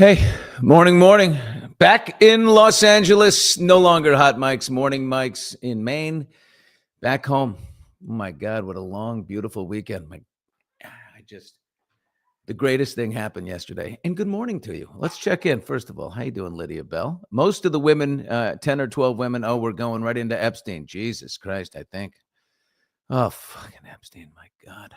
Hey, morning. Back in Los Angeles, no longer hot mics, morning mics in Maine. Back home. Oh my God, what a long, beautiful weekend. The greatest thing happened yesterday. And good morning to you. Let's check in. First of all, how you doing, Lydia Bell? Most of the women, 10 or 12 women, we're going right into Epstein. Jesus Christ, I think. Oh, fucking Epstein, my God.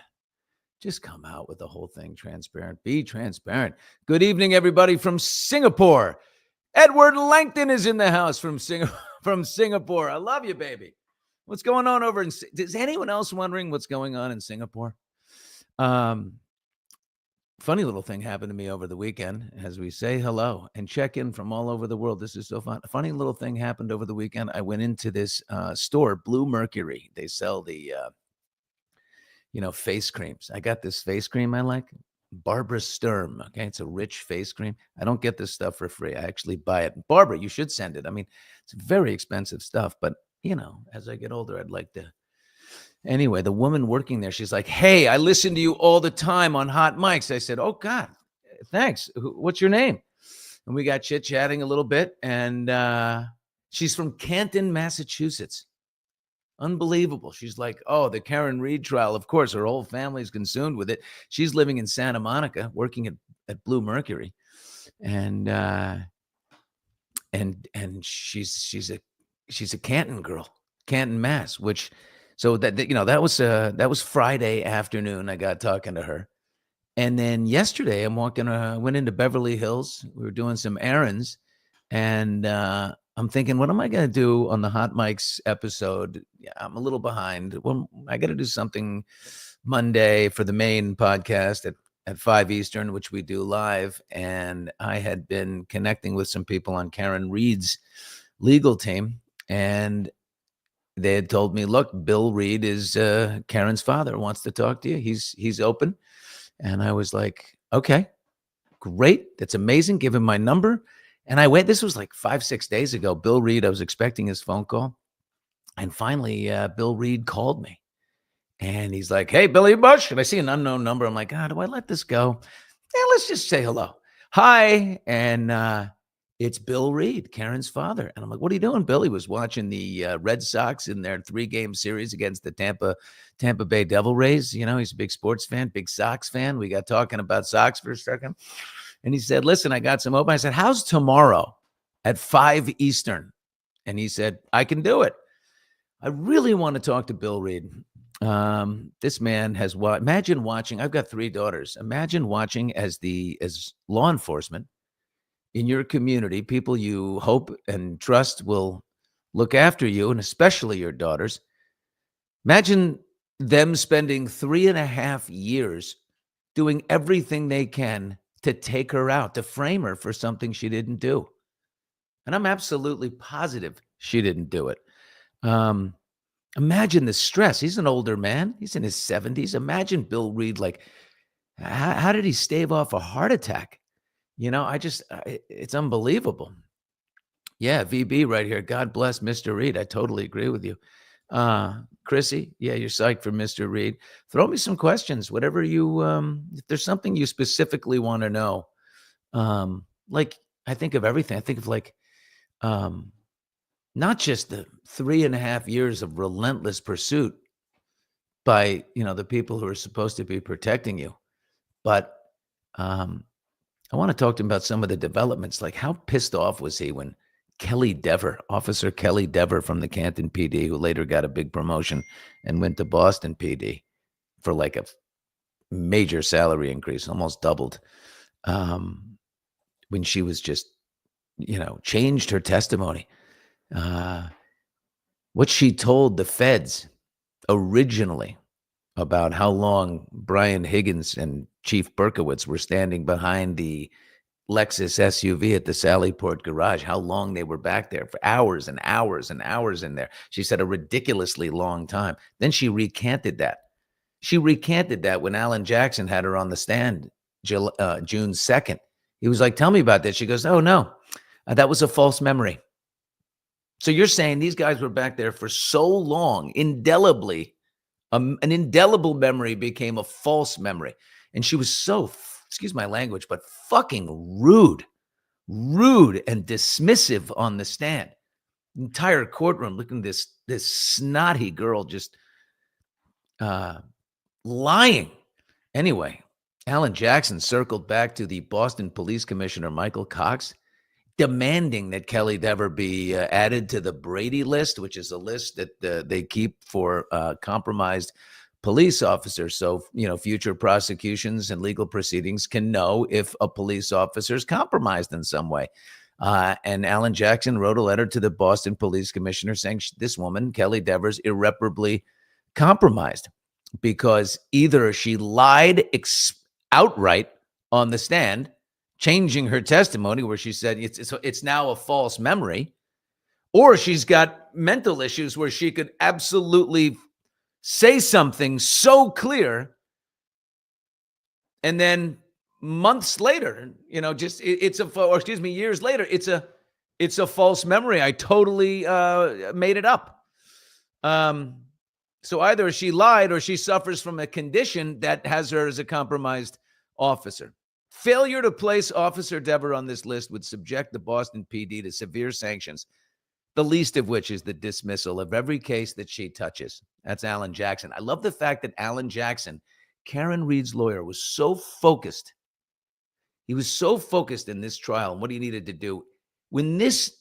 Just come out with the whole thing transparent. Be transparent. Good evening, everybody from Singapore. Edward Langton is in the house from Singapore. I love you, baby. What's going on over is anyone else wondering what's going on in Singapore? Funny little thing happened to me over the weekend as we say hello and check in from all over the world. This is so fun. A funny little thing happened over the weekend. I went into this store, Blue Mercury. They sell the face creams. I got this face cream I like, Barbara Sturm. Okay, it's a rich face cream. I don't get this stuff for free. I actually buy it. Barbara, you should send it. I mean, it's very expensive stuff, but as I get older, I'd like to. Anyway, the woman working there, she's like, "Hey, I listen to you all the time on Hot Mics." I said, "Oh God, thanks. What's your name?" And we got chit-chatting a little bit, and she's from Canton, Massachusetts. Unbelievable. She's like, "Oh, the Karen Reed trial. Of course, her whole family's consumed with it." She's living in Santa Monica, working at Blue Mercury, and she's a Canton girl, Canton, Mass. That was Friday afternoon. I got talking to her, and then yesterday I'm went into Beverly Hills. We were doing some errands, and I'm thinking, what am I going to do on the Hot Mics episode? Yeah, I'm a little behind. Well, I got to do something Monday for the main podcast at 5 Eastern, which we do live. And I had been connecting with some people on Karen Reed's legal team. And they had told me, look, Bill Reed is Karen's father, wants to talk to you. He's open. And I was like, okay, great. That's amazing. Give him my number. And this was like 5-6 days ago. Bill Reed, I was expecting his phone call. And finally, Bill Reed called me. And he's like, "Hey, Billy Bush." And I see an unknown number. I'm like, do I let this go? Yeah, let's just say hello. Hi. And it's Bill Reed, Karen's father. And I'm like, "What are you doing, Bill?" He was watching the Red Sox in their 3-game series against the Tampa Bay Devil Rays. He's a big sports fan, big Sox fan. We got talking about Sox for a second. And he said, "Listen, I got some open." I said, "How's tomorrow at 5 Eastern?" And he said, "I can do it." I really want to talk to Bill Reed. This man has imagine watching. I've got 3 daughters. Imagine watching as law enforcement in your community, people you hope and trust will look after you, and especially your daughters. Imagine them spending 3.5 years doing everything they can to take her out, to frame her for something she didn't do. And I'm absolutely positive she didn't do it. Imagine the stress. He's an older man. He's in his 70s. Imagine Bill Reed, like, how did he stave off a heart attack? It's unbelievable. Yeah, VB right here. God bless Mr. Reed. I totally agree with you. Chrissy, yeah, you're psyched for Mr. Reed. Throw me some questions, whatever if there's something you specifically want to know. Like, I think of everything. I think of not just the 3.5 years of relentless pursuit by, the people who are supposed to be protecting you, but I want to talk to him about some of the developments. Like, how pissed off was he when Officer Kelly Dever from the Canton PD, who later got a big promotion and went to Boston PD for like a major salary increase, almost doubled, when she was just, changed her testimony. What she told the feds originally about how long Brian Higgins and Chief Berkowitz were standing behind the Lexus SUV at the Sallyport garage, how long they were back there for hours and hours and hours in there. She said a ridiculously long time. Then she recanted that. She recanted that when Alan Jackson had her on the stand June 2nd. He was like, "Tell me about this." She goes, "Oh, no, that was a false memory." So you're saying these guys were back there for so long, indelibly, an indelible memory became a false memory. And she was so, excuse my language, but fucking rude rude and dismissive on the stand. Entire courtroom looking at this snotty girl just lying. Anyway, Alan Jackson circled back to the Boston Police Commissioner, Michael Cox, demanding that Kelly Dever be added to the Brady list, which is a list that they keep for compromised police officers. So, future prosecutions and legal proceedings can know if a police officer is compromised in some way. And Alan Jackson wrote a letter to the Boston Police Commissioner saying this woman, Kelly Devers, irreparably compromised because either she lied outright on the stand, changing her testimony where she said it's now a false memory, or she's got mental issues where she could absolutely say something so clear and then months later, years later, it's a false memory. I totally made it up. So either she lied or she suffers from a condition that has her as a compromised officer. Failure to place Officer Dever on this list would subject the Boston PD to severe sanctions, the least of which is the dismissal of every case that she touches. That's Alan Jackson. I love the fact that Alan Jackson, Karen Reed's lawyer, was so focused. He was so focused in this trial and what he needed to do. When this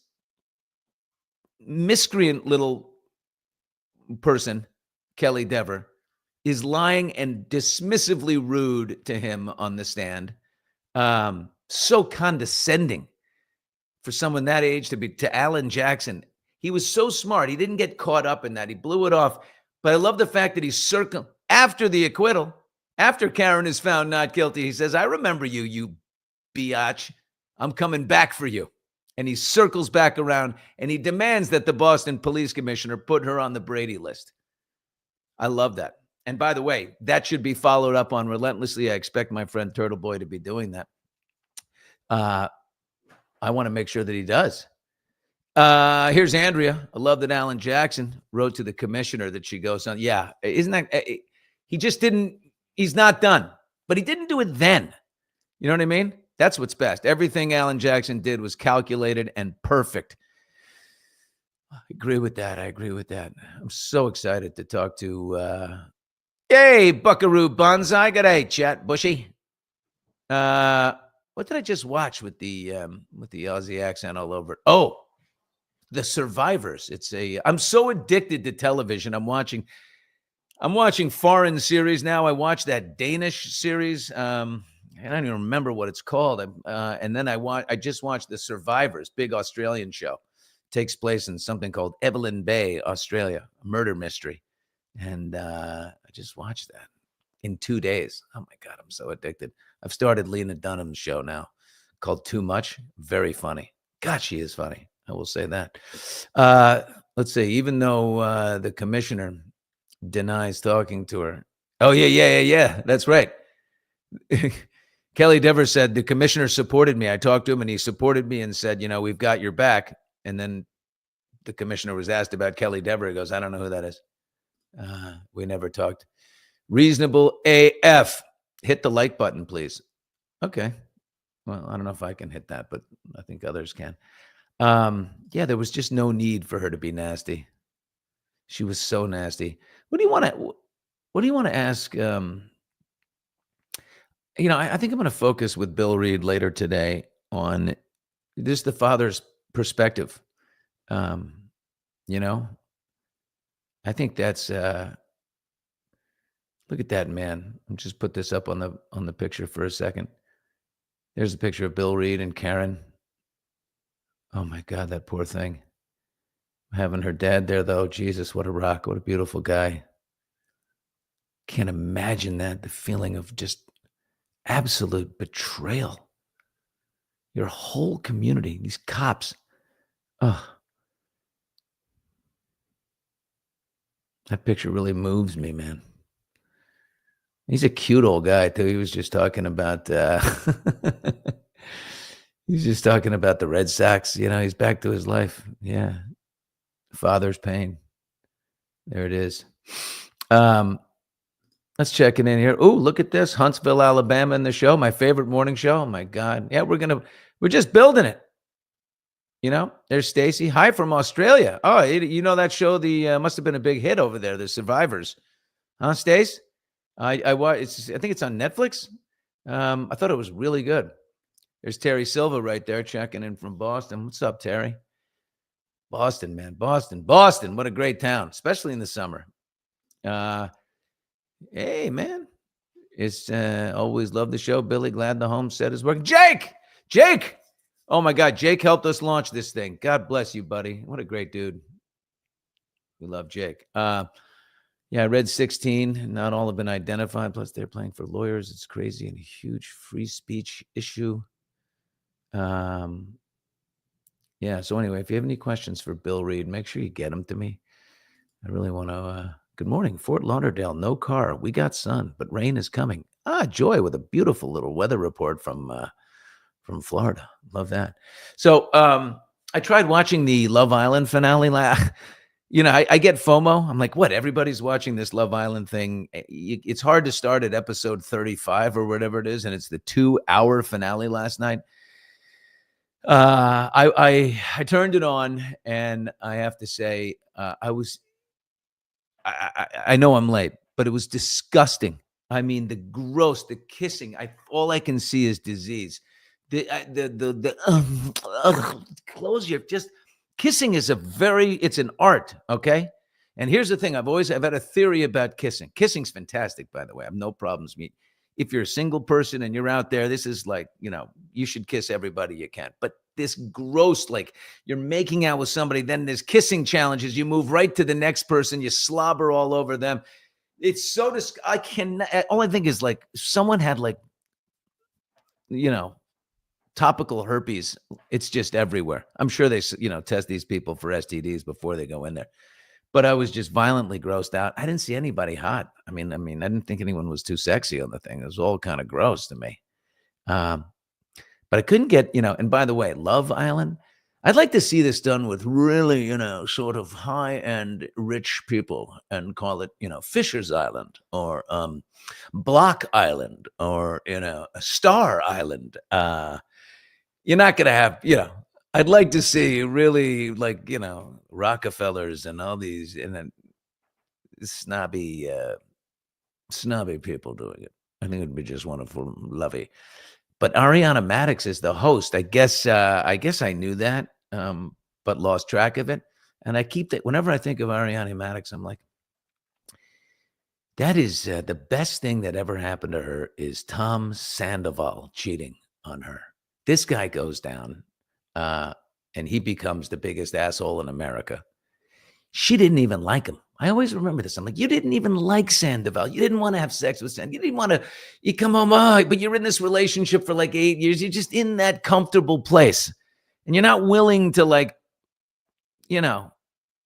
miscreant little person, Kelly Dever, is lying and dismissively rude to him on the stand, so condescending for someone that age to Alan Jackson. He was so smart. He didn't get caught up in that. He blew it off. But I love the fact that he's after the acquittal, after Karen is found not guilty, he says, I remember you, you biatch. I'm coming back for you. And he circles back around and he demands that the Boston Police Commissioner put her on the Brady list. I love that. And by the way, that should be followed up on relentlessly. I expect my friend Turtle Boy to be doing that. I want to make sure that he does. Here's Andrea. I love that Alan Jackson wrote to the commissioner that she goes on. Yeah, isn't that, he just didn't, he's not done, but he didn't do it then. You know what I mean? That's what's best. Everything Alan Jackson did was calculated and perfect. I agree with that. I'm so excited to talk to, hey, Buckaroo Banzai. G'day, chat, Bushy. What did I just watch with the Aussie accent all over it? Oh, The Survivors. I'm so addicted to television. I'm watching foreign series now. I watched that Danish series. I don't even remember what it's called. And then I just watched The Survivors, big Australian show. Takes place in something called Evelyn Bay, Australia, a murder mystery. And I just watched that in 2 days. Oh my God, I'm so addicted. I've started Lena Dunham's show now called Too Much. Very funny. God, she is funny. I will say that. Let's see. Even though the commissioner denies talking to her. Oh, yeah. That's right. Kelly Dever said, the commissioner supported me. I talked to him and he supported me and said, we've got your back. And then the commissioner was asked about Kelly Dever. He goes, I don't know who that is. We never talked. Reasonable AF. Hit the like button, please. Okay. Well, I don't know if I can hit that, but I think others can. Yeah, there was just no need for her to be nasty. She was so nasty. What do you want to ask? I think I'm going to focus with Bill Reed later today on just the father's perspective. I think that's look at that, man. I'll just put this up on the picture for a second. There's a picture of Bill Reed and Karen. Oh my God, that poor thing. Having her dad there though, Jesus, what a rock, what a beautiful guy. Can't imagine that, the feeling of just absolute betrayal. Your whole community, these cops. Oh, that picture really moves me, man. He's a cute old guy too. He was just talking about he's just talking about the Red Sox. He's back to his life. Yeah. Father's pain. There it is. Let's check it in here. Oh, look at this. Huntsville, Alabama in the show. My favorite morning show. Oh my God. Yeah, we're just building it. There's Stacy. Hi from Australia. Oh, that show, the must have been a big hit over there, The Survivors. Huh, Stace? I think it's on Netflix. I thought it was really good. There's Terry Silva right there checking in from Boston. What's up, Terry? Boston, man. Boston. What a great town, especially in the summer. Hey, man. It's always love the show. Billy, glad the homestead is working. Jake. Oh my God, Jake helped us launch this thing. God bless you, buddy. What a great dude. We love Jake. Yeah, I read 16. Not all have been identified. Plus, they're playing for lawyers. It's crazy and a huge free speech issue. Yeah. So anyway, if you have any questions for Bill Reed, make sure you get them to me. I really want to. Good morning, Fort Lauderdale. No car. We got sun, but rain is coming. Joy with a beautiful little weather report from Florida. Love that. So I tried watching the Love Island finale. I get FOMO. I'm like, what? Everybody's watching this Love Island thing. It's hard to start at episode 35 or whatever it is, and it's the 2-hour finale last night. I turned it on, and I have to say, I know I'm late, but it was disgusting. I mean, the gross, the kissing. All I can see is disease. Close your just kissing is it's an art, okay? And here's the thing: I've had a theory about kissing. Kissing's fantastic, by the way. I have no problems. If you're a single person and you're out there, this is like, you should kiss everybody you can. But this gross, like you're making out with somebody, then there's kissing challenges. You move right to the next person, you slobber all over them. It's so I cannot. All I think is like someone had topical herpes. It's just everywhere. I'm sure they, test these people for STDs before they go in there. But I was just violently grossed out. I didn't see anybody hot. I mean, I didn't think anyone was too sexy on the thing. It was all kind of gross to me. But I couldn't get, and by the way, Love Island, I'd like to see this done with really, sort of high-end rich people and call it, Fisher's Island or Block Island or, Star Island. You're not going to have, I'd like to see really Rockefellers and all these and then snobby people doing it. I think it'd be just wonderful, lovely. But Ariana Madix is the host. I guess I knew that, but lost track of it. And I keep that whenever I think of Ariana Madix, I'm like, that is the best thing that ever happened to her is Tom Sandoval cheating on her. This guy goes down. And he becomes the biggest asshole in America. She didn't even like him. I always remember this. I'm like, you didn't even like Sandoval. You didn't want to have sex with Sandoval. You didn't want to, you come home, but you're in this relationship for like 8 years. You're just in that comfortable place. And you're not willing to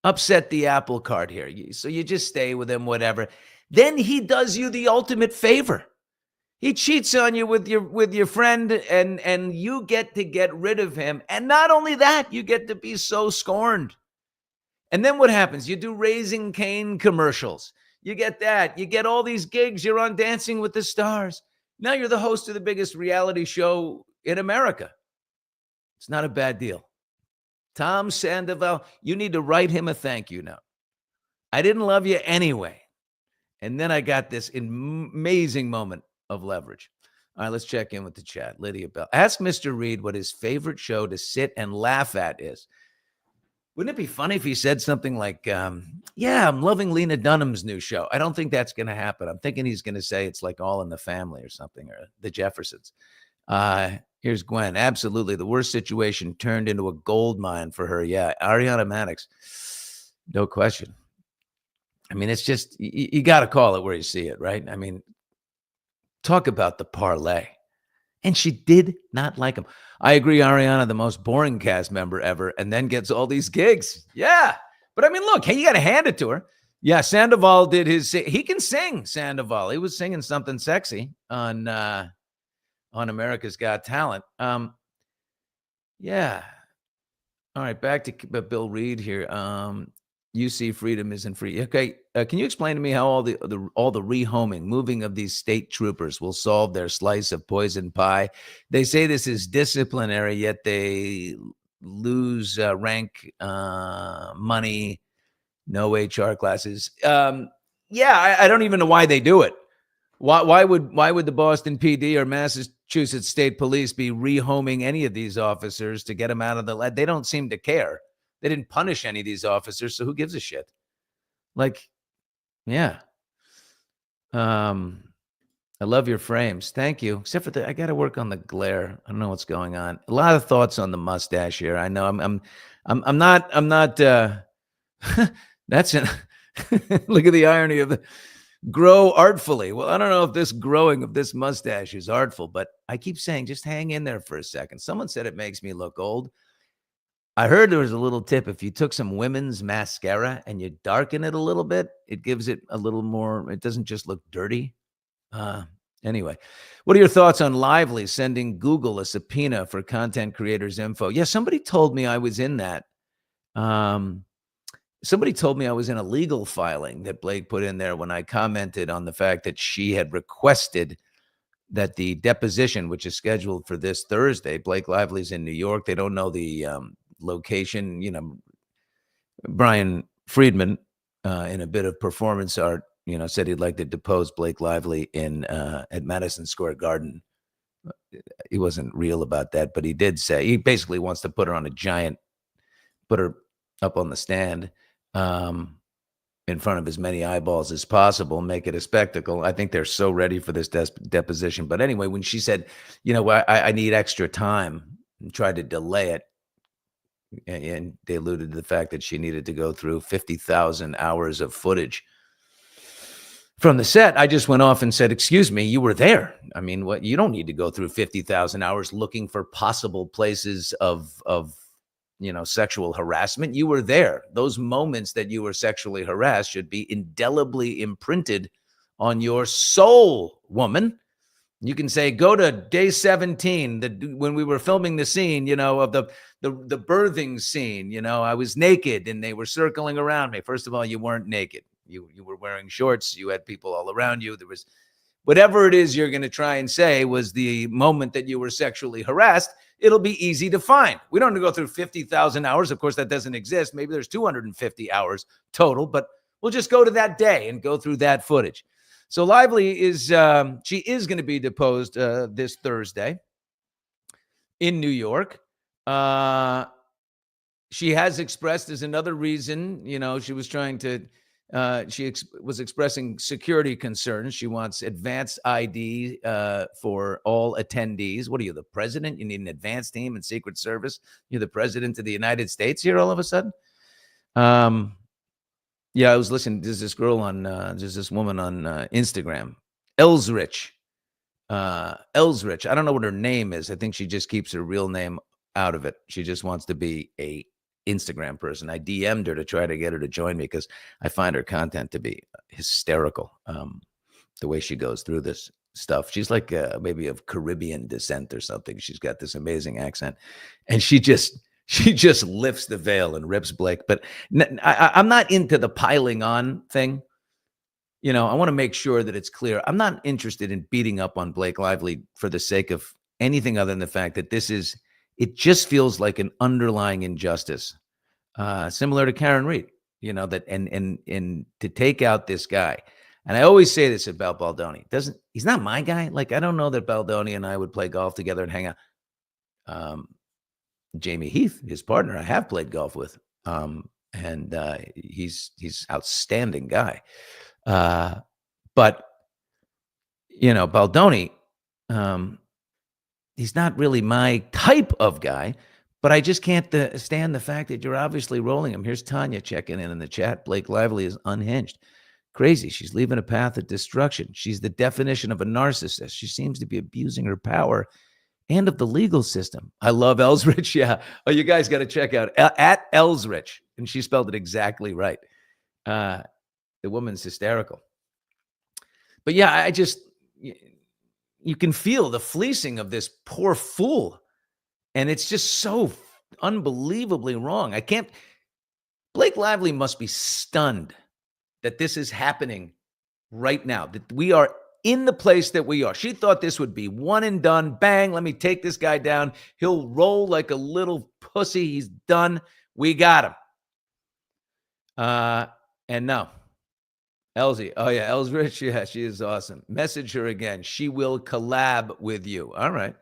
upset the apple cart here. So you just stay with him, whatever. Then he does you the ultimate favor. He cheats on you with your friend, and you get to get rid of him. And not only that, you get to be so scorned. And then what happens? You do Raising Cain commercials. You get that. You get all these gigs. You're on Dancing with the Stars. Now you're the host of the biggest reality show in America. It's not a bad deal. Tom Sandoval, you need to write him a thank you note. I didn't love you anyway. And then I got this amazing moment of leverage. All right, let's check in with the chat. Lydia Bell. Ask Mr. Reed what his favorite show to sit and laugh at is. Wouldn't it be funny if he said something like, yeah, I'm loving Lena Dunham's new show. I don't think that's going to happen. I'm thinking he's going to say it's like All in the Family or something, or The Jeffersons. Here's Gwen. Absolutely. The worst situation turned into a gold mine for her. Yeah, Ariana Madix. No question. I mean, it's just, you got to call it where you see it, right? I mean, talk about the parlay. And she did not like him. I agree, Ariana, the most boring cast member ever, and then gets all these gigs. Yeah. But I mean, look, hey, you got to hand it to her. Yeah, Sandoval did he can sing, Sandoval. He was singing something sexy on America's Got Talent. Yeah. All right, back to Bill Reed here. You see freedom isn't free. Okay, can you explain to me how all the rehoming, moving of these state troopers will solve their slice of poison pie? They say this is disciplinary, yet they lose rank, money, no HR classes. Yeah, I don't even know why they do it. Why would the Boston PD or Massachusetts State Police be rehoming any of these officers to get them out of the lead? They don't seem to care. They didn't punish any of these officers, so who gives a shit? Like, yeah. Um, I love your frames. Thank you. Except for I got to work on the glare. I don't know what's going on. A lot of thoughts on the mustache here. I know I'm not that's an look at the irony of the grow artfully. Well, I don't know if this growing of this mustache is artful, but I keep saying just hang in there for a second. Someone said it makes me look old. I heard there was a little tip. If you took some women's mascara and you darken it a little bit, it gives it a little more, it doesn't just look dirty. Uh, anyway, what are your thoughts on Lively sending Google a subpoena for content creators' info? Yeah, somebody told me I was in that. Somebody told me I was in a legal filing that Blake put in there when I commented on the fact that she had requested that the deposition, which is scheduled for this Thursday, Blake Lively's in New York. They don't know the location. Brian Friedman, in a bit of performance art, said he'd like to depose Blake Lively at Madison Square Garden. He wasn't real about that, but he did say he basically wants to put her up on the stand in front of as many eyeballs as possible, make it a spectacle. I think they're so ready for this deposition. But anyway, when she said, I need extra time and tried to delay it, and they alluded to the fact that she needed to go through 50,000 hours of footage from the set, I just went off and said, excuse me, you were there. I mean, what? You don't need to go through 50,000 hours looking for possible places of sexual harassment. You were there. Those moments that you were sexually harassed should be indelibly imprinted on your soul, woman. You can say, go to day 17, when we were filming the scene, of the birthing scene, I was naked and they were circling around me. First of all, you weren't naked. You were wearing shorts. You had people all around you. There was whatever it is you're going to try and say was the moment that you were sexually harassed. It'll be easy to find. We don't have to go through 50,000 hours. Of course, that doesn't exist. Maybe there's 250 hours total, but we'll just go to that day and go through that footage. So Lively is going to be deposed this Thursday in New York. She has expressed as another reason, she was trying to, was expressing security concerns. She wants advanced ID for all attendees. What are you, the president? You need an advanced team and Secret Service. You're the president of the United States here all of a sudden. Yeah, I was listening. There's this woman on Instagram, Elsrich. Elsrich. I don't know what her name is. I think she just keeps her real name out of it. She just wants to be a Instagram person. I DM'd her to try to get her to join me because I find her content to be hysterical. The way she goes through this stuff. She's like maybe of Caribbean descent or something. She's got this amazing accent, and she just lifts the veil and rips Blake. But I'm not into the piling on thing. I want to make sure that it's clear. I'm not interested in beating up on Blake Lively for the sake of anything other than the fact that it just feels like an underlying injustice, similar to Karen Reed, that and to take out this guy. And I always say this about Baldoni. He's not my guy. Like, I don't know that Baldoni and I would play golf together and hang out. Jamie Heath, his partner, I have played golf with. And he's outstanding guy. But Baldoni, he's not really my type of guy, but I just can't stand the fact that you're obviously rolling him. Here's Tanya checking in the chat. Blake Lively is unhinged. Crazy. She's leaving a path of destruction. She's the definition of a narcissist. She seems to be abusing her power and of the legal system. I love Elsrich. Yeah. Oh, you guys got to check out at Elsrich. And she spelled it exactly right. The woman's hysterical. But yeah, you can feel the fleecing of this poor fool. And it's just so unbelievably wrong. Blake Lively must be stunned that this is happening right now, that we are in the place that we are. She thought this would be one and done. Bang, let me take this guy down. He'll roll like a little pussy. He's done. We got him. And no. Elsie. Oh, yeah. Els Rich. Yeah, she is awesome. Message her again. She will collab with you. All right.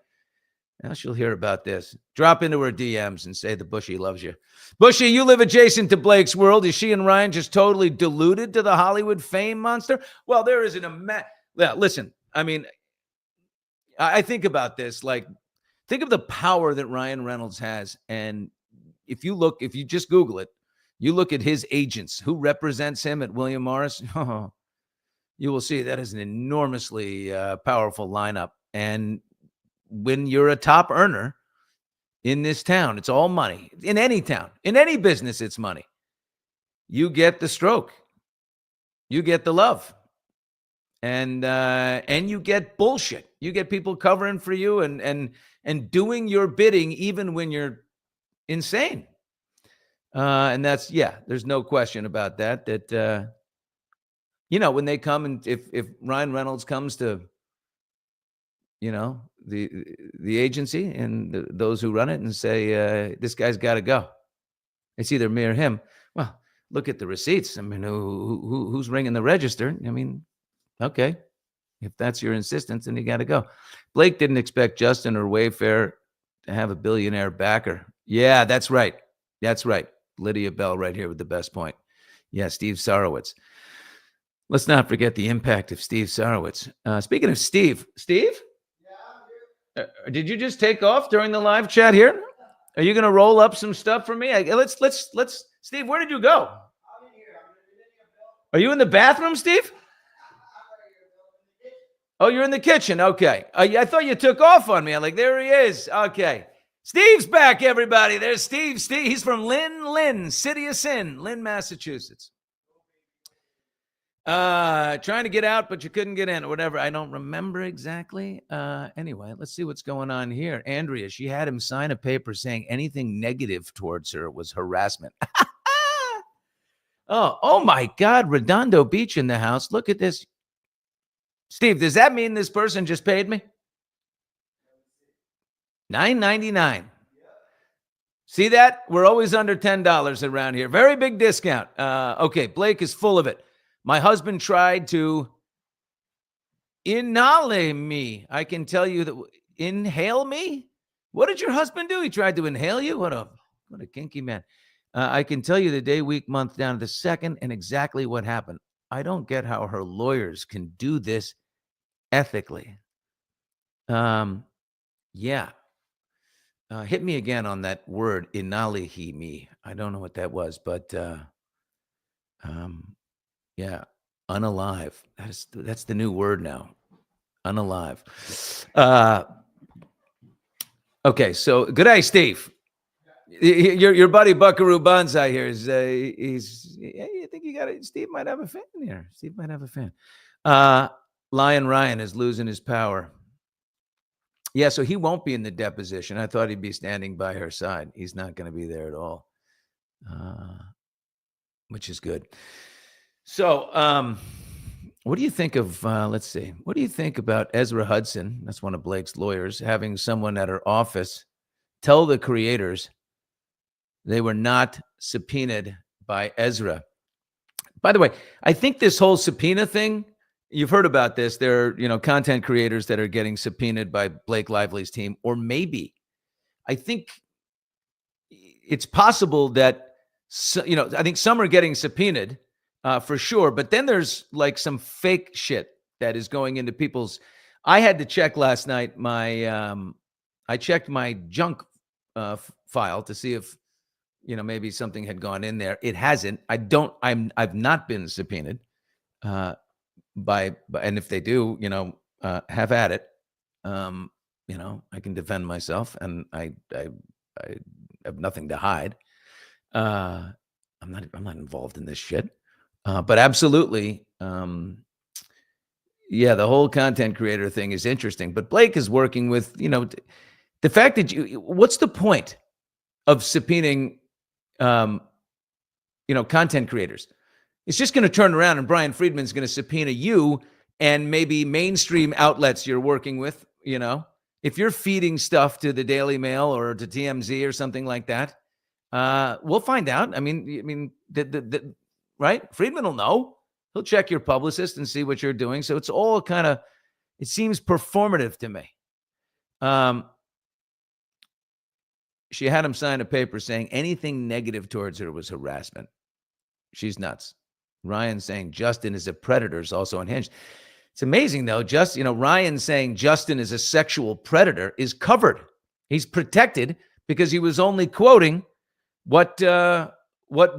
Now she'll hear about this. Drop into her DMs and say the Bushy loves you. Bushy, you live adjacent to Blake's world. Is she and Ryan just totally deluded to the Hollywood fame monster? Well, there is listen, I mean, I think about this. Like, think of the power that Ryan Reynolds has. And if you just Google it, you look at his agents who represents him at William Morris, you will see that is an enormously powerful lineup. And when you're a top earner in this town, it's all money. In any town, in any business, it's money. You get the stroke. You get the love. And you get bullshit. You get people covering for you and doing your bidding even when you're insane. And that's, there's no question about that. When they come and if Ryan Reynolds comes to, the agency and those who run it and say, this guy's got to go. It's either me or him. Well, look at the receipts. I mean, who's ringing the register? I mean, okay. If that's your insistence, then you got to go. Blake didn't expect Justin or Wayfair to have a billionaire backer. Yeah, that's right. That's right. Lydia Bell right here with the best point. Yeah, Steve Sarowitz. Let's not forget the impact of Steve Sarowitz. Speaking of Steve. Steve? Did you just take off during the live chat here? Are you going to roll up some stuff for me? Let's. Steve, where did you go? Are you in the bathroom, Steve? Oh, you're in the kitchen. Okay. I thought you took off on me. I'm like, there he is. Okay. Steve's back, everybody. There's Steve. He's from Lynn, City of Sin, Lynn, Massachusetts. Trying to get out, but you couldn't get in or whatever. I don't remember exactly. Anyway, let's see what's going on here. Andrea, she had him sign a paper saying anything negative towards her was harassment. Oh my God. Redondo Beach in the house. Look at this. Steve, does that mean this person just paid me? $9.99. See that? We're always under $10 around here. Very big discount. Okay, Blake is full of it. My husband tried to inhale me. I can tell you that. Inhale me? What did your husband do? He tried to inhale you? What a kinky man. I can tell you the day, week, month, down to the second and exactly what happened. I don't get how her lawyers can do this ethically. Yeah. Hit me again on that word, inalihimi. I don't know what that was, but yeah, unalive. That's the new word now. Unalive. Okay, so good day, Steve. Your buddy Buckaroo Banzai here is I think you got it. Steve might have a fan here. Steve might have a fan. Lion Ryan is losing his power. Yeah, so he won't be in the deposition. I thought he'd be standing by her side. He's not going to be there at all, which is good. So what do you think of, let's see, what do you think about Ezra Hudson? That's one of Blake's lawyers, having someone at her office tell the creators they were not subpoenaed by Ezra. By the way, I think this whole subpoena thing, you've heard about this. There are, content creators that are getting subpoenaed by Blake Lively's team, or maybe I think it's possible that, I think some are getting subpoenaed for sure, but then there's like some fake shit that is going into people's. I had to check last night. I checked my junk file to see if, maybe something had gone in there. It hasn't. I've not been subpoenaed. And if they do, have at it. I can defend myself, and I have nothing to hide. I'm not involved in this shit. But absolutely, the whole content creator thing is interesting. But Blake is working with, the fact that what's the point of subpoenaing, content creators? It's just going to turn around and Brian Friedman's going to subpoena you and maybe mainstream outlets you're working with, if you're feeding stuff to the Daily Mail or to TMZ or something like that, we'll find out. I mean, right? Friedman will know. He'll check your publicist and see what you're doing. So it's all kind of, it seems performative to me. She had him sign a paper saying anything negative towards her was harassment. She's nuts. Ryan saying Justin is a predator is also unhinged. It's amazing, though. Ryan saying Justin is a sexual predator is covered. He's protected because he was only quoting what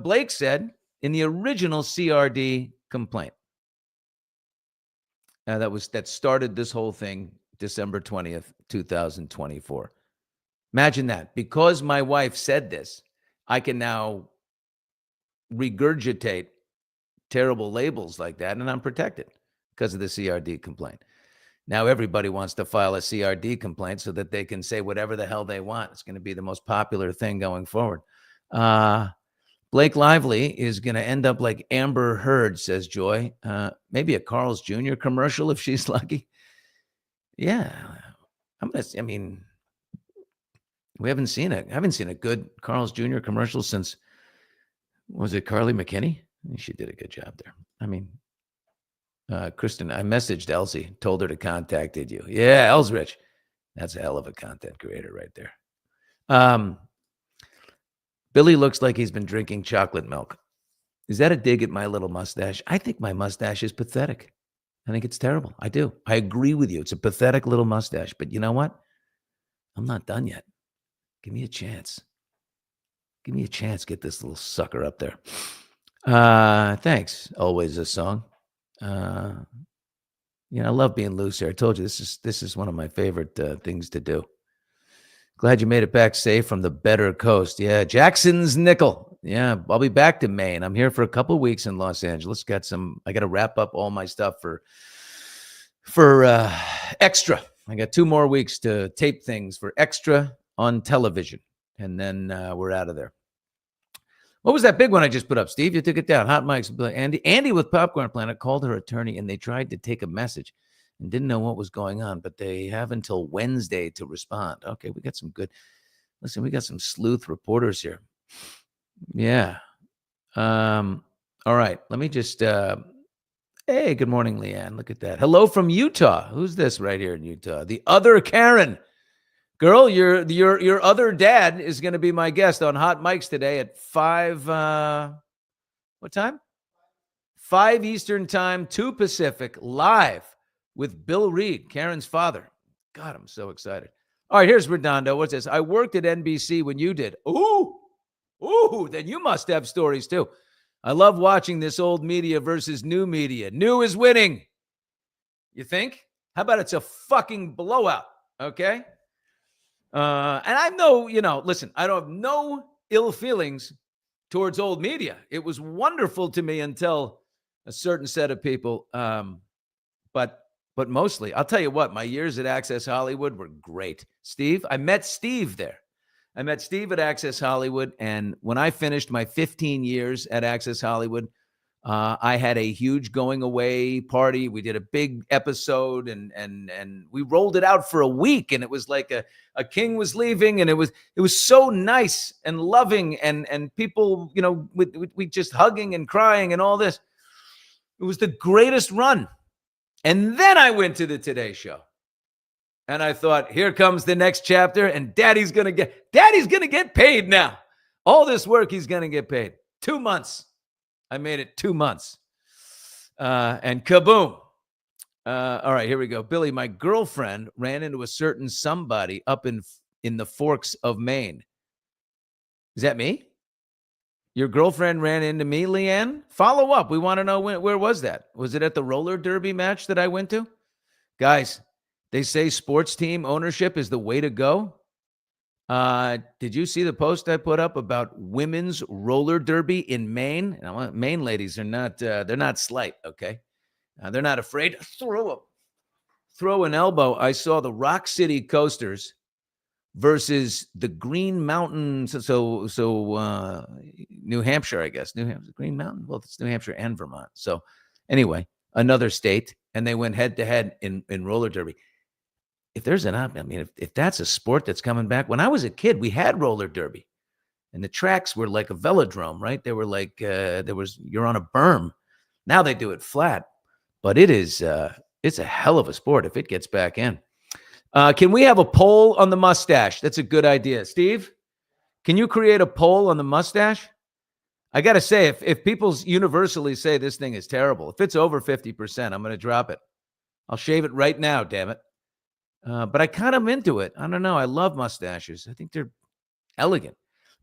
Blake said in the original CRD complaint. That started this whole thing December 20th, 2024. Imagine that. Because my wife said this, I can now regurgitate terrible labels like that, and I'm protected because of the CRD complaint. Now everybody wants to file a CRD complaint so that they can say whatever the hell they want. It's going to be the most popular thing going forward. Blake Lively is going to end up like Amber Heard, says Joy. Maybe a Carl's Jr. commercial if she's lucky. Yeah. We haven't seen it. I haven't seen a good Carl's Jr. commercial since, was it Carly McKinney? She did a good job there. Kristen, I messaged Elsie, told her to contact you. Yeah, Elsrich. That's a hell of a content creator right there. Billy looks like he's been drinking chocolate milk. Is that a dig at my little mustache? I think my mustache is pathetic. I think it's terrible. I do. I agree with you. It's a pathetic little mustache. But you know what? I'm not done yet. Give me a chance. Give me a chance. Get this little sucker up there. Thanks. Always a song. I love being loose here. I told you this is one of my favorite things to do. Glad you made it back safe from the better coast. Yeah, Jackson's Nickel. Yeah, I'll be back to Maine. I'm here for a couple of weeks in Los Angeles. I got to wrap up all my stuff for Extra. I got 2 more weeks to tape things for Extra on television, and then we're out of there. What was that big one I just put up, Steve? You took it down. Hot mics. Andy with Popcorn Planet called her attorney, and they tried to take a message and didn't know what was going on, but they have until Wednesday to respond. Okay, we got some good. Listen, we got some sleuth reporters here. Yeah. All right. Let me just. Hey, good morning, Leanne. Look at that. Hello from Utah. Who's this right here in Utah? The other Karen. Girl, your other dad is going to be my guest on Hot Mics today at 5. What time? 5 Eastern time, 2 Pacific, live with Bill Reed, Karen's father. God, I'm so excited. All right, here's Redondo. What's this? I worked at NBC when you did. Ooh, then you must have stories too. I love watching this old media versus new media. New is winning. You think? How about it's a fucking blowout? Okay. And I know, listen, I don't have no ill feelings towards old media. It was wonderful to me until a certain set of people. But mostly, I'll tell you what, my years at Access Hollywood were great. Steve, I met Steve there. I met Steve at Access Hollywood. And when I finished my 15 years at Access Hollywood, I had a huge going away party. We did a big episode and we rolled it out for a week. And it was like a king was leaving, and it was so nice and loving and people, we just hugging and crying and all this. It was the greatest run. And then I went to the Today Show. And I thought, here comes the next chapter, and Daddy's going to get paid now. All this work, he's going to get paid. 2 months. I made it 2 months. And kaboom. All right, here we go. Billy, my girlfriend ran into a certain somebody up in the Forks of Maine. Is that me? Your girlfriend ran into me, Leanne? Follow up. We want to know where was that? Was it at the roller derby match that I went to? Guys, they say sports team ownership is the way to go. Did you see the post I put up about women's roller derby in Maine? Maine ladies are not, they're not slight, okay? They're not afraid to throw an elbow. I saw the Rock City Coasters versus the Green Mountain. So New Hampshire, I guess. New Hampshire, Green Mountain? Well, it's New Hampshire and Vermont. So anyway, another state, and they went head to head in roller derby. if there's an I mean, if that's a sport that's coming back. When I was a kid, we had roller derby, and the tracks were like a velodrome, right? They were like you're on a berm. Now they do it flat, but it's a hell of a sport if it gets back in. Can we have a poll on the mustache? That's a good idea, Steve. Can you create a poll on the mustache? I got to say, if people universally say this thing is terrible, if it's over 50%, I'm going to drop it. I'll shave it right now, damn it. But I kind of into it. I don't know. I love mustaches. I think they're elegant.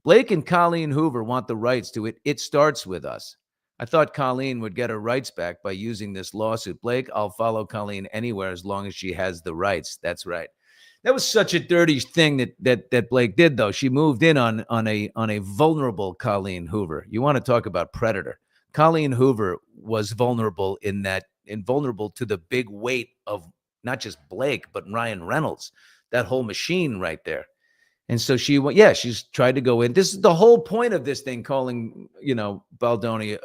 Blake and Colleen Hoover want the rights to it. It starts with us. I thought Colleen would get her rights back by using this lawsuit. Blake, I'll follow Colleen anywhere as long as she has the rights. That's right. That was such a dirty thing that Blake did, though. She moved in on a vulnerable Colleen Hoover. You want to talk about predator? Colleen Hoover was vulnerable invulnerable to the big weight of not just Blake but Ryan Reynolds, that whole machine right there. And so she's tried to go in. This is the whole point of this thing, calling Baldoni,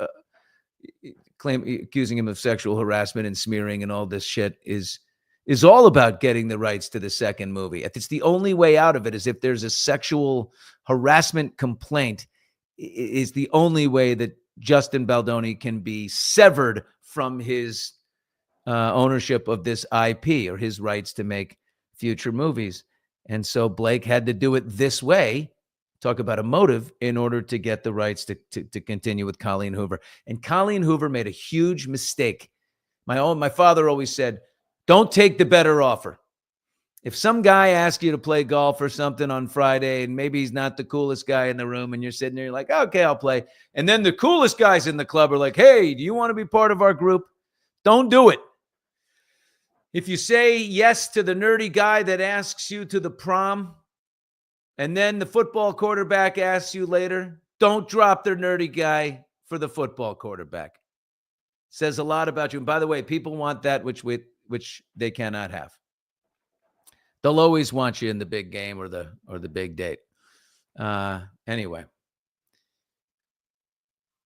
accusing him of sexual harassment and smearing and all this shit is all about getting the rights to the second movie. If it's the only way out of it is if there's a sexual harassment complaint, is the only way that Justin Baldoni can be severed from his ownership of this IP or his rights to make future movies. And so Blake had to do it this way, talk about a motive, in order to get the rights to continue with Colleen Hoover. And Colleen Hoover made a huge mistake. My father always said, don't take the better offer. If some guy asks you to play golf or something on Friday, and maybe he's not the coolest guy in the room, and you're sitting there, you're like, okay, I'll play. And then the coolest guys in the club are like, hey, do you want to be part of our group? Don't do it. If you say yes to the nerdy guy that asks you to the prom, and then the football quarterback asks you later, don't drop the nerdy guy for the football quarterback. Says a lot about you. And by the way, people want that which they cannot have. They'll always want you in the big game or the big date. Anyway,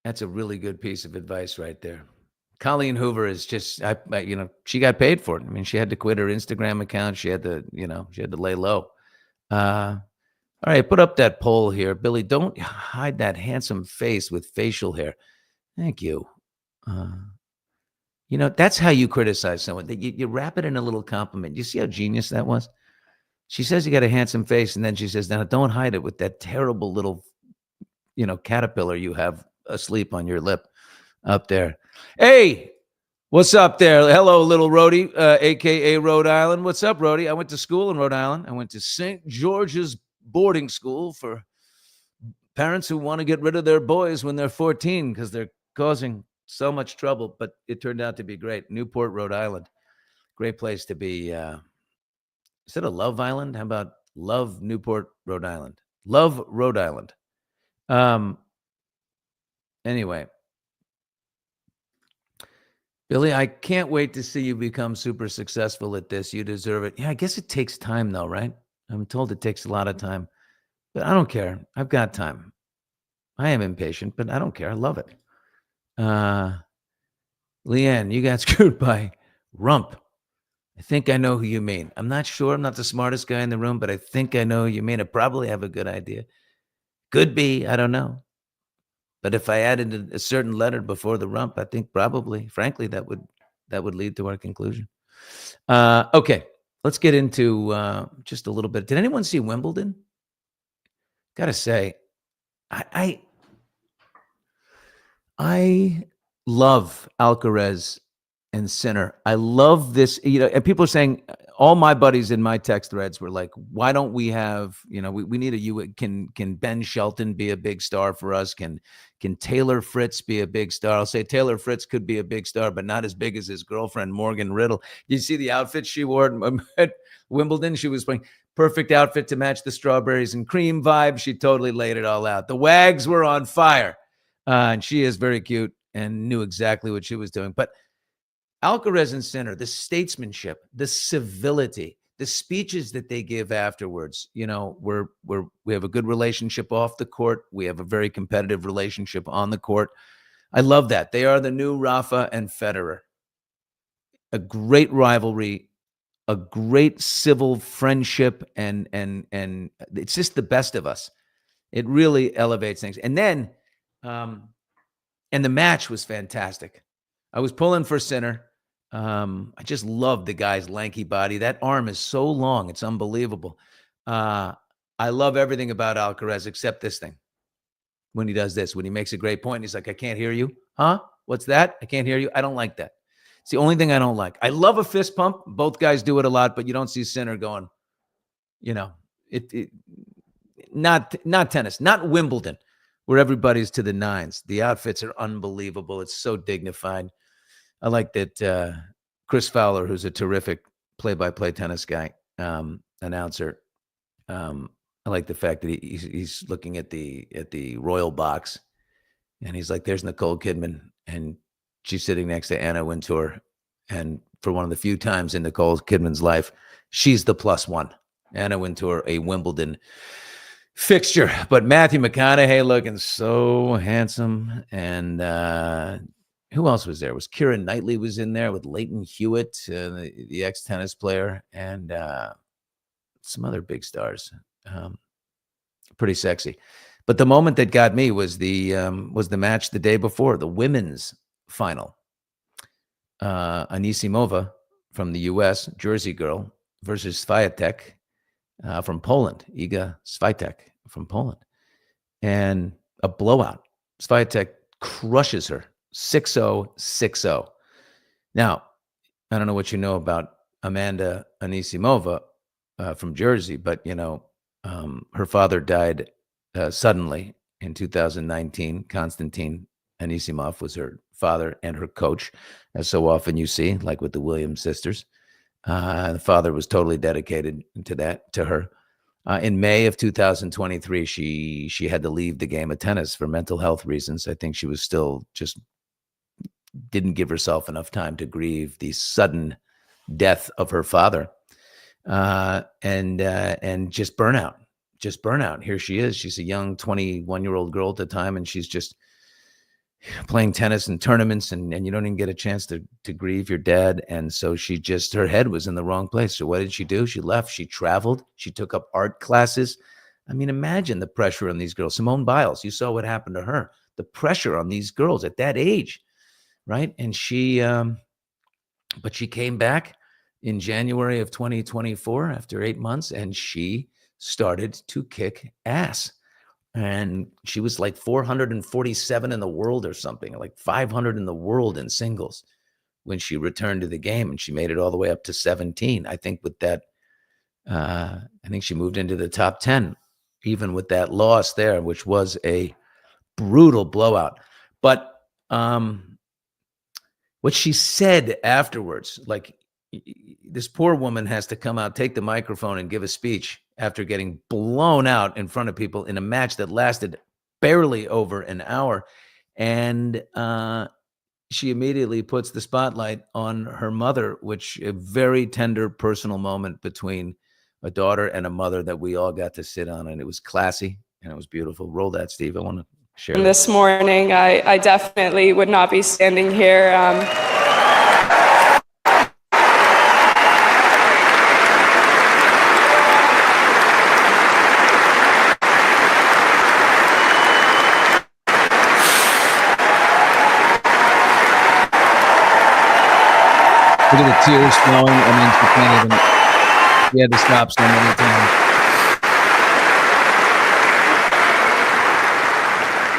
that's a really good piece of advice right there. Colleen Hoover is just, she got paid for it. I mean, she had to quit her Instagram account. She had to lay low. All right, put up that poll here. Billy, don't hide that handsome face with facial hair. Thank you. That's how you criticize someone. You wrap it in a little compliment. You see how genius that was? She says you got a handsome face, and then she says, now don't hide it with that terrible little, caterpillar you have asleep on your lip up there. Hey, what's up there? Hello, little Rhodey, a.k.a. Rhode Island. What's up, Rhodey? I went to school in Rhode Island. I went to St. George's boarding school for parents who want to get rid of their boys when they're 14 because they're causing so much trouble, but it turned out to be great. Newport, Rhode Island. Great place to be. Is it a Love Island? How about Love Newport, Rhode Island? Love Rhode Island. Anyway. Billy, I can't wait to see you become super successful at this. You deserve it. Yeah, I guess it takes time though, right? I'm told it takes a lot of time, but I don't care. I've got time. I am impatient, but I don't care. I love it. Leanne, you got screwed by Rump. I think I know who you mean. I'm not sure. I'm not the smartest guy in the room, but I think I know who you mean. I probably have a good idea. Could be. I don't know. But if I added a certain letter before the Rump, I think probably, frankly, that would lead to our conclusion. Okay, let's get into just a little bit. Did anyone see Wimbledon? Gotta say, I love Alcaraz and Sinner. I love this, and people are saying, all my buddies in my text threads were like, why don't we have, we need can Ben Shelton be a big star for us? Can Taylor Fritz be a big star? I'll say Taylor Fritz could be a big star, but not as big as his girlfriend, Morgan Riddle. You see the outfit she wore at Wimbledon? She was wearing perfect outfit to match the strawberries and cream vibe. She totally laid it all out. The wags were on fire. And she is very cute and knew exactly what she was doing. But Alcaraz and Sinner, the statesmanship, the civility, the speeches that they give afterwards, we have a good relationship off the court. We have a very competitive relationship on the court. I love that. They are the new Rafa and Federer. A great rivalry a great civil friendship, and it's just the best of us. It really elevates things. And then, and the match was fantastic. I was pulling for center. I just love the guy's lanky body. That arm is so long. It's unbelievable. I love everything about Alcaraz except this thing. When he does this, when he makes a great point, he's like, I can't hear you. Huh? What's that? I can't hear you. I don't like that. It's the only thing I don't like. I love a fist pump. Both guys do it a lot, but you don't see Sinner going, it not tennis, not Wimbledon, where everybody's to the nines. The outfits are unbelievable. It's so dignified. I like that Chris Fowler, who's a terrific play-by-play tennis guy, announcer. I like the fact that he's looking at the royal box, and he's like, "There's Nicole Kidman," and she's sitting next to Anna Wintour, and for one of the few times in Nicole Kidman's life, she's the plus one. Anna Wintour, a Wimbledon fixture, but Matthew McConaughey looking so handsome, and who else was there? Was Keira Knightley was in there with Leighton Hewitt, the ex-tennis player, and some other big stars. Pretty sexy. But the moment that got me was the match the day before, the women's final. Anisimova from the U.S., Jersey girl, versus Swiatek from Poland, Iga Swiatek from Poland. And a blowout. Swiatek crushes her, 6-0, 6-0. Now, I don't know what you know about Amanda Anisimova from Jersey, but, her father died suddenly in 2019. Konstantin Anisimov was her father and her coach, as so often you see, like with the Williams sisters. The father was totally dedicated to her. In May of 2023, she had to leave the game of tennis for mental health reasons. I think she was still just didn't give herself enough time to grieve the sudden death of her father. And just burnout. Here she is. She's a young 21-year-old girl at the time, and she's just playing tennis and tournaments, and you don't even get a chance to grieve your dad. And so her head was in the wrong place. So what did she do? She left. She traveled. She took up art classes. I mean, imagine the pressure on these girls. Simone Biles, you saw what happened to her. The pressure on these girls at that age, right? And but she came back in January of 2024 after 8 months, and she started to kick ass. And she was like 447 in the world or something, like 500 in the world in singles when she returned to the game, and she made it all the way up to 17. I think with that, I think she moved into the top 10, even with that loss there, which was a brutal blowout. But what she said afterwards, like, this poor woman has to come out, take the microphone, and give a speech after getting blown out in front of people in a match that lasted barely over an hour. And she immediately puts the spotlight on her mother, which a very tender personal moment between a daughter and a mother that we all got to sit on. And it was classy and it was beautiful. Roll that, Steve. I want to share that. This morning, I definitely would not be standing here. Look at the tears flowing. I mean, she had to stop so many times.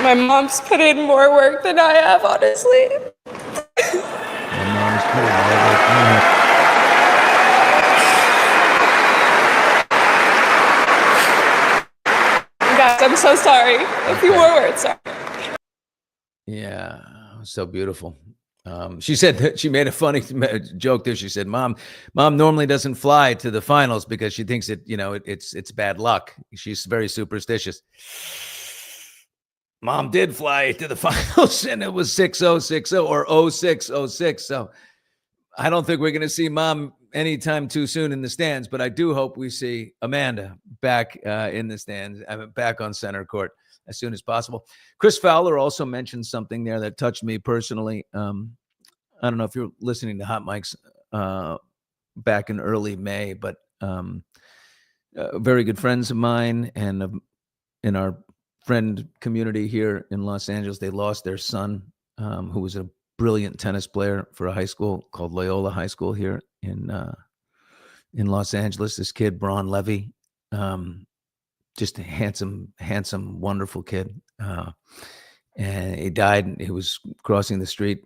My mom's put in more work than I have, honestly. My mom's put in more work than I have. Guys, I'm so sorry. A few more words, sorry. Yeah, so beautiful. She said that she made a funny joke there. She said, Mom normally doesn't fly to the finals because she thinks it's bad luck. She's very superstitious. Mom did fly to the finals, and it was 6-0, 6-0, or 0-6, 0-6. So I don't think we're going to see Mom anytime too soon in the stands, but I do hope we see Amanda back in the stands, back on center court as soon as possible. Chris Fowler also mentioned something there that touched me personally. I don't know if you're listening to Hot Mike's back in early May, but very good friends of mine and in our friend community here in Los Angeles, they lost their son, who was a brilliant tennis player for a high school called Loyola High School here in Los Angeles. This kid, Braun Levy, just a handsome, wonderful kid. And he died. He was crossing the street,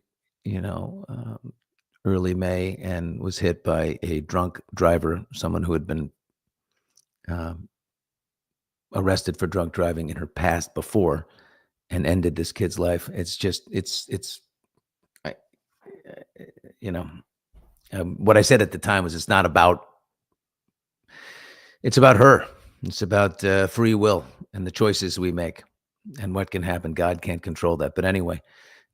early May, and was hit by a drunk driver, someone who had been arrested for drunk driving in her past before, and ended this kid's life. It's just, what I said at the time was, it's about her. It's about free will and the choices we make and what can happen. God can't control that. But anyway,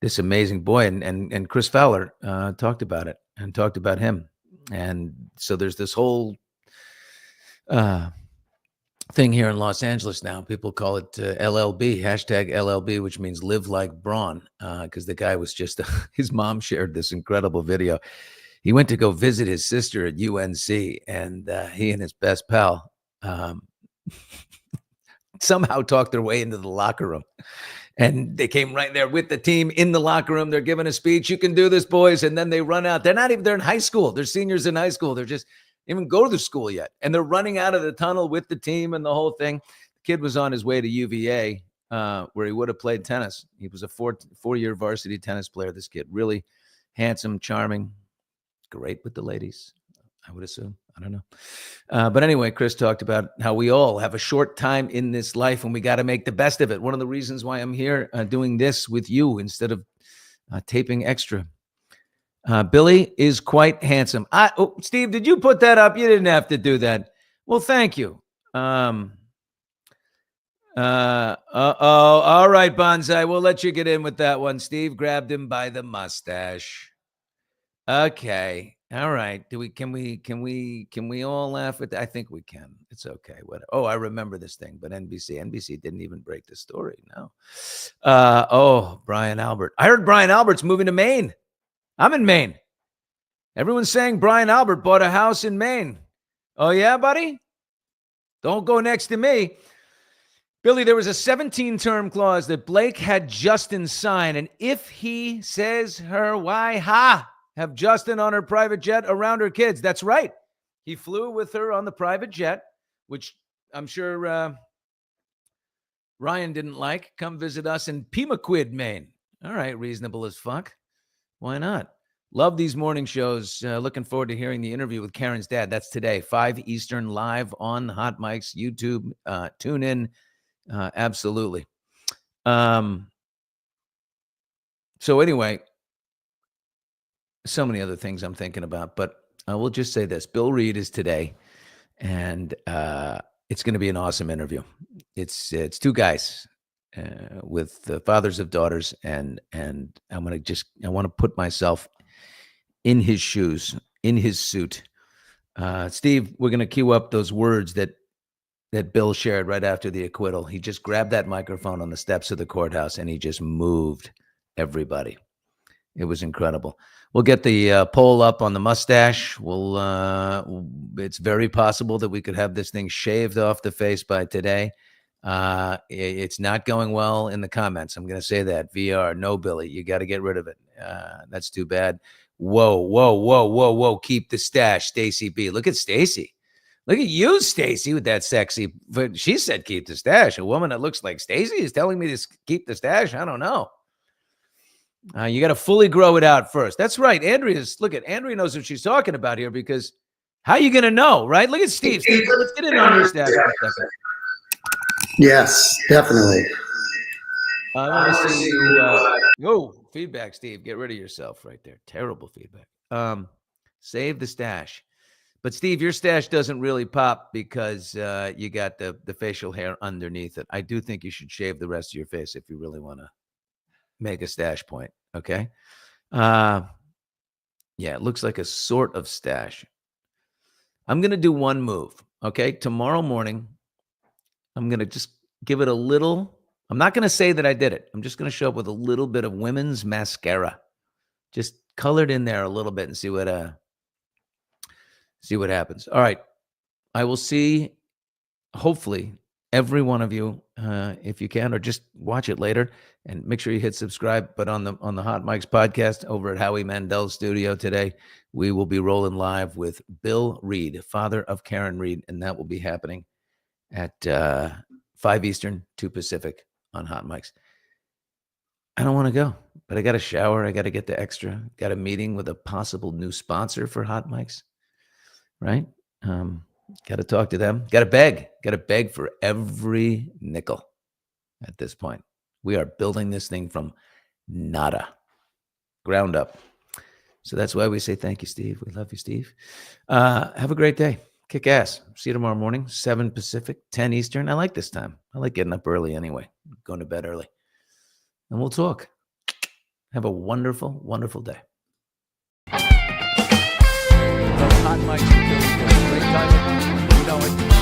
this amazing boy, and Chris Fowler talked about it and talked about him. And so there's this whole thing here in Los Angeles now. People call it LLB, hashtag LLB, which means live like Braun, because the guy was just, his mom shared this incredible video. He went to go visit his sister at UNC, and he and his best pal somehow talked their way into the locker room. And they came right there with the team in the locker room. They're giving a speech. You can do this, boys. And then they run out. They're in high school. They're seniors in high school. They're just even go to the school yet. And they're running out of the tunnel with the team and the whole thing. The kid was on his way to UVA, where he would have played tennis. He was a four-year varsity tennis player, this kid. Really handsome, charming, great with the ladies, I would assume. I don't know. But anyway, Chris talked about how we all have a short time in this life and we got to make the best of it. One of the reasons why I'm here doing this with you instead of taping extra. Billy is quite handsome. Steve, did you put that up? You didn't have to do that. Well, thank you. All right, Bonsai. We'll let you get in with that one. Steve grabbed him by the mustache. Okay. All right. Can we all laugh at that? I think we can. It's okay. Whatever. Oh, I remember this thing, but NBC didn't even break the story. No. Brian Albert. I heard Brian Albert's moving to Maine. I'm in Maine. Everyone's saying Brian Albert bought a house in Maine. Oh, yeah, buddy? Don't go next to me. Billy, there was a 17-term clause that Blake had Justin sign, and if he says her, why, have Justin on her private jet around her kids. That's right. He flew with her on the private jet, which I'm sure Ryan didn't like. Come visit us in Pemaquid, Maine. All right, reasonable as fuck. Why not? Love these morning shows. Looking forward to hearing the interview with Karen's dad. That's today, 5 Eastern, live on Hot Mics, YouTube. Tune in. Absolutely. So anyway, so many other things I'm thinking about, but I will just say this. Bill Reed is today, and it's going to be an awesome interview. It's two guys with the fathers of daughters, and I want to put myself in his shoes, in his suit. Steve, we're going to cue up those words that Bill shared right after the acquittal. He just grabbed that microphone on the steps of the courthouse, and he just moved everybody. It was incredible. We'll get the poll up on the mustache. It's very possible that we could have this thing shaved off the face by today. It's not going well in the comments. I'm going to say that. VR, no, Billy, you got to get rid of it. That's too bad. Whoa. Keep the stash, Stacy B. Look at Stacy. Look at you, Stacy, with that sexy. But she said keep the stash. A woman that looks like Stacy is telling me to keep the stash. I don't know. You got to fully grow it out first. That's right. Andrea knows what she's talking about here, because how are you going to know, right? Look at Steve. Steve, let's get in on your stash for a second. Yes, definitely. I want to see you. Feedback, Steve. Get rid of yourself right there. Terrible feedback. Save the stash. But Steve, your stash doesn't really pop because you got the facial hair underneath it. I do think you should shave the rest of your face if you really want to make a stash point. Okay. Yeah, it looks like a sort of stash. I'm going to do one move. Okay. Tomorrow morning, I'm going to just give it a little. I'm not going to say that I did it. I'm just going to show up with a little bit of women's mascara, just colored in there a little bit, and see what See what happens. All right. I will see, hopefully, every one of you, if you can, or just watch it later, and make sure you hit subscribe. But on the Hot Mics podcast over at Howie Mandel's studio today, we will be rolling live with Bill Reed, father of Karen Reed, and that will be happening at 5 Eastern, 2 Pacific on Hot Mics. I don't want to go, but I got to shower. I got to get the extra. Got a meeting with a possible new sponsor for Hot Mics, right? Got to talk to them. Got to beg for every nickel at this point. We are building this thing from nada, ground up. So that's why we say thank you, Steve. We love you, Steve. Have a great day. Kick ass. See you tomorrow morning, 7 Pacific, 10 Eastern. I like this time. I like getting up early anyway, going to bed early. And we'll talk. Have a wonderful, wonderful day. Hot Mics, great time. You know it.